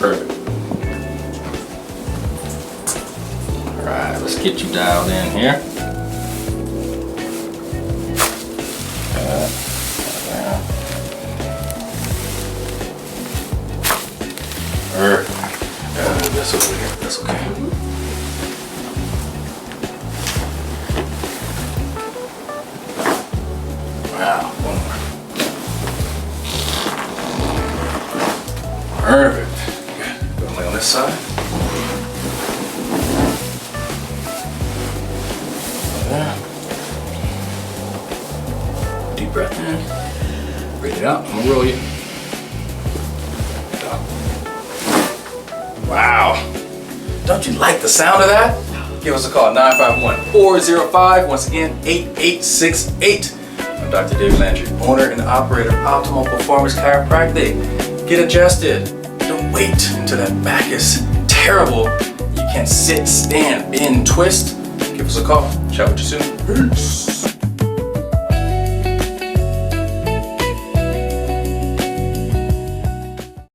Perfect. All right, let's get you dialed in here. That's over here. That's okay. Wow, one more. Perfect. Good. Gonna lay on this side. Yeah. Deep breath in. Breathe it out. I'm gonna roll you. Wow. Don't you like the sound of that? Give us a call, 951-405, once again, 8868. I'm Dr. David Landry, owner and operator of Optimal Performance Chiropractic. Get adjusted. Don't wait until that back is terrible. You can't sit, stand, bend, twist. Give us a call. Chat with you soon. Peace.